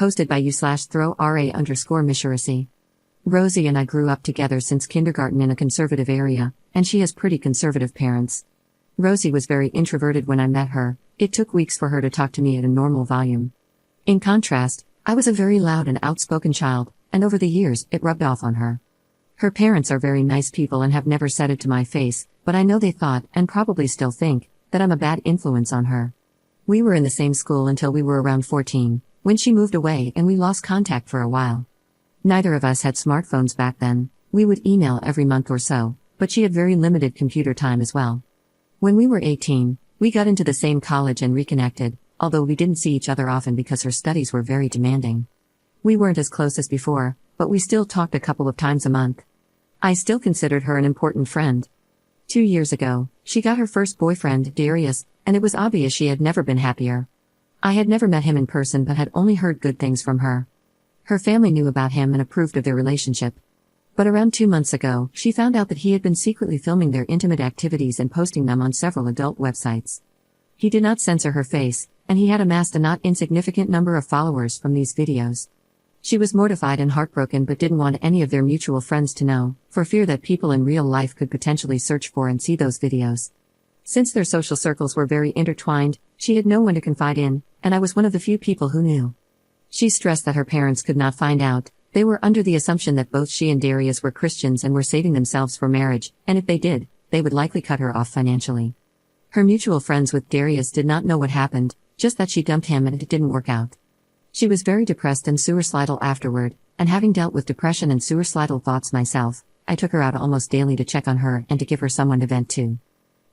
Posted by u/throw_ra_Mishirasi. Rosie and I grew up together since kindergarten in a conservative area, and she has pretty conservative parents. Rosie was very introverted when I met her. It took weeks for her to talk to me at a normal volume. In contrast, I was a very loud and outspoken child, and over the years, it rubbed off on her. Her parents are very nice people and have never said it to my face, but I know they thought, and probably still think, that I'm a bad influence on her. We were in the same school until we were around 14, when she moved away and we lost contact for a while. Neither of us had smartphones back then. We would email every month or so, but she had very limited computer time as well. When we were 18, we got into the same college and reconnected, although we didn't see each other often because her studies were very demanding. We weren't as close as before, but we still talked a couple of times a month. I still considered her an important friend. 2 years ago, she got her first boyfriend, Darius, and it was obvious she had never been happier. I had never met him in person but had only heard good things from her. Her family knew about him and approved of their relationship. But around 2 months ago, she found out that he had been secretly filming their intimate activities and posting them on several adult websites. He did not censor her face, and he had amassed a not insignificant number of followers from these videos. She was mortified and heartbroken but didn't want any of their mutual friends to know, for fear that people in real life could potentially search for and see those videos. Since their social circles were very intertwined, she had no one to confide in, and I was one of the few people who knew. She stressed that her parents could not find out. They were under the assumption that both she and Darius were Christians and were saving themselves for marriage, and if they did, they would likely cut her off financially. Her mutual friends with Darius did not know what happened, just that she dumped him and it didn't work out. She was very depressed and suicidal afterward, and having dealt with depression and suicidal thoughts myself, I took her out almost daily to check on her and to give her someone to vent to.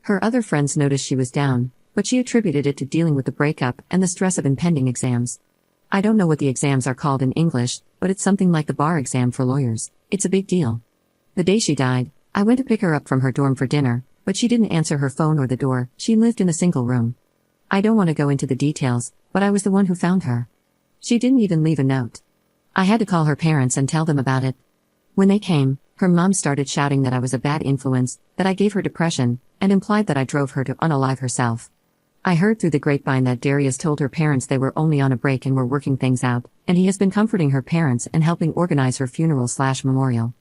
Her other friends noticed she was down, but she attributed it to dealing with the breakup and the stress of impending exams. I don't know what the exams are called in English, but it's something like the bar exam for lawyers. It's a big deal. The day she died, I went to pick her up from her dorm for dinner, but she didn't answer her phone or the door. She lived in a single room. I don't want to go into the details, but I was the one who found her. She didn't even leave a note. I had to call her parents and tell them about it. When they came, her mom started shouting that I was a bad influence, that I gave her depression, and implied that I drove her to unalive herself. I heard through the grapevine that Darius told her parents they were only on a break and were working things out, and he has been comforting her parents and helping organize her funeral/memorial.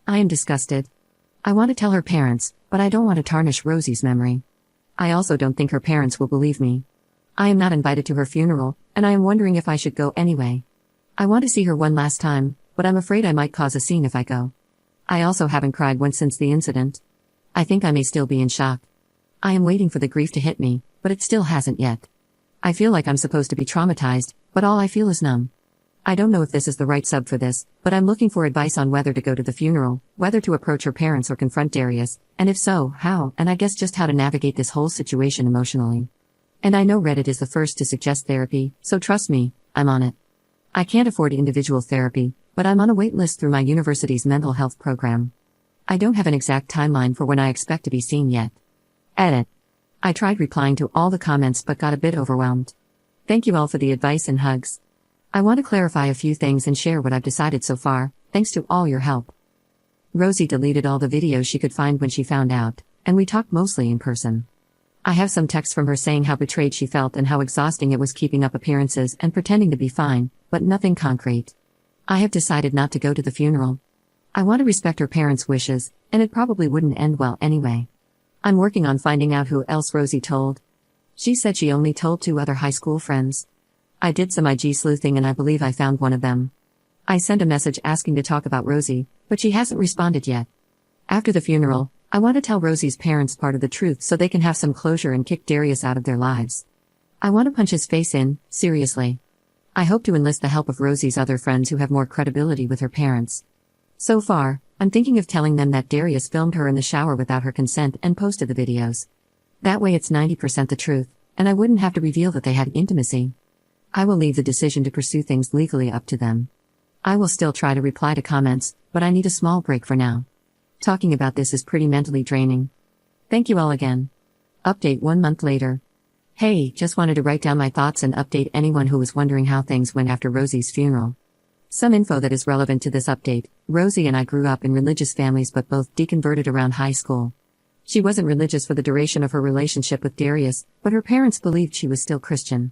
I am disgusted. I want to tell her parents, but I don't want to tarnish Rosie's memory. I also don't think her parents will believe me. I am not invited to her funeral, and I am wondering if I should go anyway. I want to see her one last time, but I'm afraid I might cause a scene if I go. I also haven't cried once since the incident. I think I may still be in shock. I am waiting for the grief to hit me, but it still hasn't yet. I feel like I'm supposed to be traumatized, but all I feel is numb. I don't know if this is the right sub for this, but I'm looking for advice on whether to go to the funeral, whether to approach her parents or confront Darius, and if so, how, and I guess just how to navigate this whole situation emotionally. And I know Reddit is the first to suggest therapy, so trust me, I'm on it. I can't afford individual therapy, but I'm on a wait list through my university's mental health program. I don't have an exact timeline for when I expect to be seen yet. Edit. I tried replying to all the comments but got a bit overwhelmed. Thank you all for the advice and hugs. I want to clarify a few things and share what I've decided so far, thanks to all your help. Rosie deleted all the videos she could find when she found out, and we talked mostly in person. I have some texts from her saying how betrayed she felt and how exhausting it was keeping up appearances and pretending to be fine, but nothing concrete. I have decided not to go to the funeral. I want to respect her parents' wishes, and it probably wouldn't end well anyway. I'm working on finding out who else Rosie told. She said she only told 2 other high school friends. I did some IG sleuthing and I believe I found one of them. I sent a message asking to talk about Rosie, but she hasn't responded yet. After the funeral, I want to tell Rosie's parents part of the truth so they can have some closure and kick Darius out of their lives. I want to punch his face in, seriously. I hope to enlist the help of Rosie's other friends who have more credibility with her parents. So far, I'm thinking of telling them that Darius filmed her in the shower without her consent and posted the videos. That way it's 90% the truth, and I wouldn't have to reveal that they had intimacy. I will leave the decision to pursue things legally up to them. I will still try to reply to comments, but I need a small break for now. Talking about this is pretty mentally draining. Thank you all again. Update 1 month later. Hey, just wanted to write down my thoughts and update anyone who was wondering how things went after Rosie's funeral. Some info that is relevant to this update. Rosie and I grew up in religious families but both deconverted around high school. She wasn't religious for the duration of her relationship with Darius, but her parents believed she was still Christian.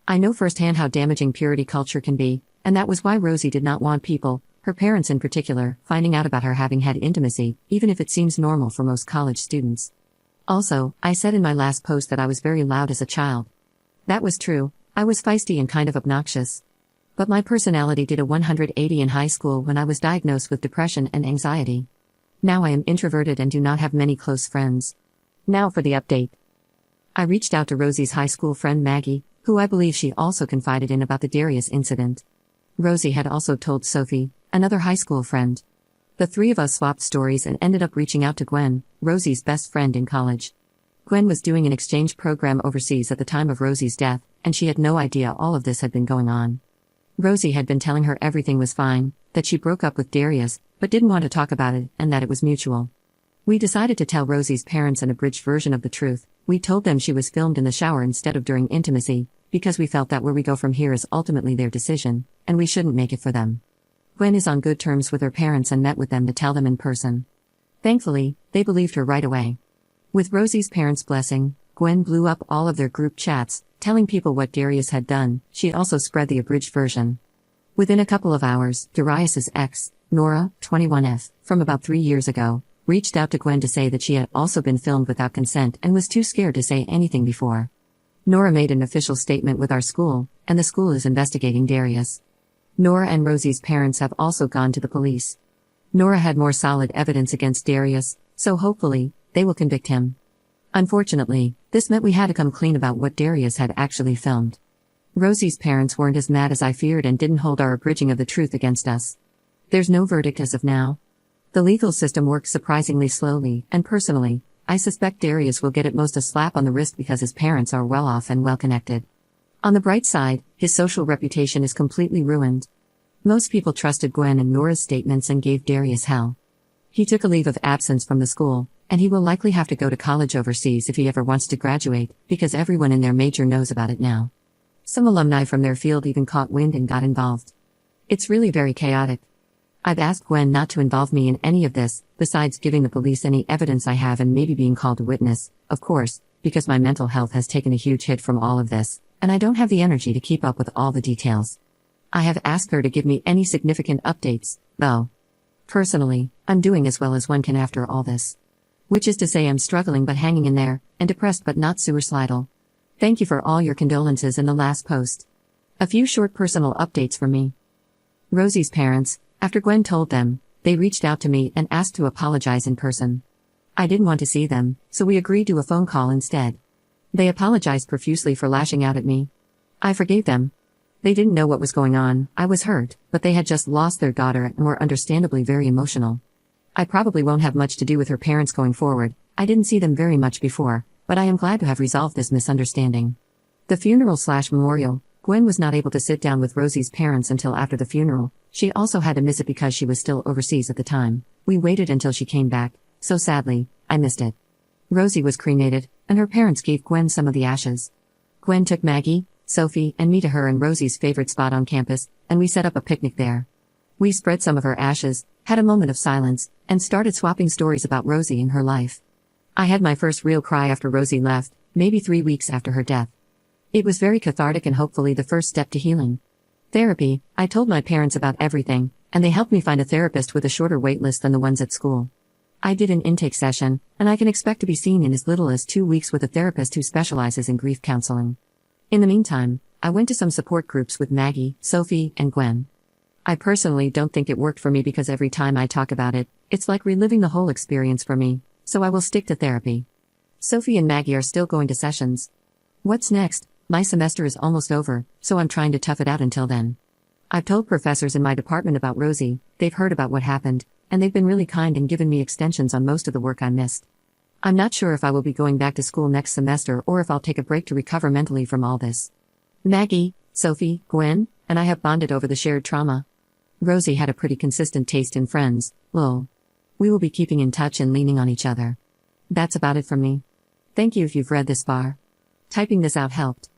I know firsthand how damaging purity culture can be, and that was why Rosie did not want people, her parents in particular, finding out about her having had intimacy, even if it seems normal for most college students. Also, I said in my last post that I was very loud as a child. That was true, I was feisty and kind of obnoxious. But my personality did a 180 in high school when I was diagnosed with depression and anxiety. Now I am introverted and do not have many close friends. Now for the update. I reached out to Rosie's high school friend Maggie, who I believe she also confided in about the Darius incident. Rosie had also told Sophie, another high school friend. The three of us swapped stories and ended up reaching out to Gwen, Rosie's best friend in college. Gwen was doing an exchange program overseas at the time of Rosie's death, and she had no idea all of this had been going on. Rosie had been telling her everything was fine, that she broke up with Darius, but didn't want to talk about it, and that it was mutual. We decided to tell Rosie's parents an abridged version of the truth. We told them she was filmed in the shower instead of during intimacy, because we felt that where we go from here is ultimately their decision, and we shouldn't make it for them. Gwen is on good terms with her parents and met with them to tell them in person. Thankfully, they believed her right away. With Rosie's parents' blessing, Gwen blew up all of their group chats, telling people what Darius had done. She also spread the abridged version. Within a couple of hours, Darius's ex, Nora, 21F, from about 3 years ago, reached out to Gwen to say that she had also been filmed without consent and was too scared to say anything before. Nora made an official statement with our school, and the school is investigating Darius. Nora and Rosie's parents have also gone to the police. Nora had more solid evidence against Darius, so hopefully, they will convict him. Unfortunately, this meant we had to come clean about what Darius had actually filmed. Rosie's parents weren't as mad as I feared and didn't hold our abridging of the truth against us. There's no verdict as of now. The legal system works surprisingly slowly, and personally, I suspect Darius will get at most a slap on the wrist because his parents are well off and well connected. On the bright side, his social reputation is completely ruined. Most people trusted Gwen and Nora's statements and gave Darius hell. He took a leave of absence from the school, and he will likely have to go to college overseas if he ever wants to graduate, because everyone in their major knows about it now. Some alumni from their field even caught wind and got involved. It's really very chaotic. I've asked Gwen not to involve me in any of this, besides giving the police any evidence I have and maybe being called a witness, of course, because my mental health has taken a huge hit from all of this, and I don't have the energy to keep up with all the details. I have asked her to give me any significant updates, though. Personally, I'm doing as well as one can after all this. Which is to say I'm struggling but hanging in there, and depressed but not suicidal. Thank you for all your condolences in the last post. A few short personal updates from me. Rosie's parents, after Gwen told them, they reached out to me and asked to apologize in person. I didn't want to see them, so we agreed to a phone call instead. They apologized profusely for lashing out at me. I forgave them. They didn't know what was going on. I was hurt, but they had just lost their daughter and were understandably very emotional. I probably won't have much to do with her parents going forward. I didn't see them very much before, but I am glad to have resolved this misunderstanding. The funeral/memorial, Gwen was not able to sit down with Rosie's parents until after the funeral. She also had to miss it because she was still overseas at the time. We waited until she came back, so sadly, I missed it. Rosie was cremated, and her parents gave Gwen some of the ashes. Gwen took Maggie, Sophie, and me to her and Rosie's favorite spot on campus, and we set up a picnic there. We spread some of her ashes, had a moment of silence, and started swapping stories about Rosie and her life. I had my first real cry after Rosie left, maybe 3 weeks after her death. It was very cathartic and hopefully the first step to healing. Therapy, I told my parents about everything, and they helped me find a therapist with a shorter wait list than the ones at school. I did an intake session, and I can expect to be seen in as little as 2 weeks with a therapist who specializes in grief counseling. In the meantime, I went to some support groups with Maggie, Sophie, and Gwen. I personally don't think it worked for me because every time I talk about it, it's like reliving the whole experience for me, so I will stick to therapy. Sophie and Maggie are still going to sessions. What's next? My semester is almost over, so I'm trying to tough it out until then. I've told professors in my department about Rosie, they've heard about what happened, and they've been really kind and given me extensions on most of the work I missed. I'm not sure if I will be going back to school next semester or if I'll take a break to recover mentally from all this. Maggie, Sophie, Gwen, and I have bonded over the shared trauma. Rosie had a pretty consistent taste in friends, lol. We will be keeping in touch and leaning on each other. That's about it from me. Thank you if you've read this far. Typing this out helped.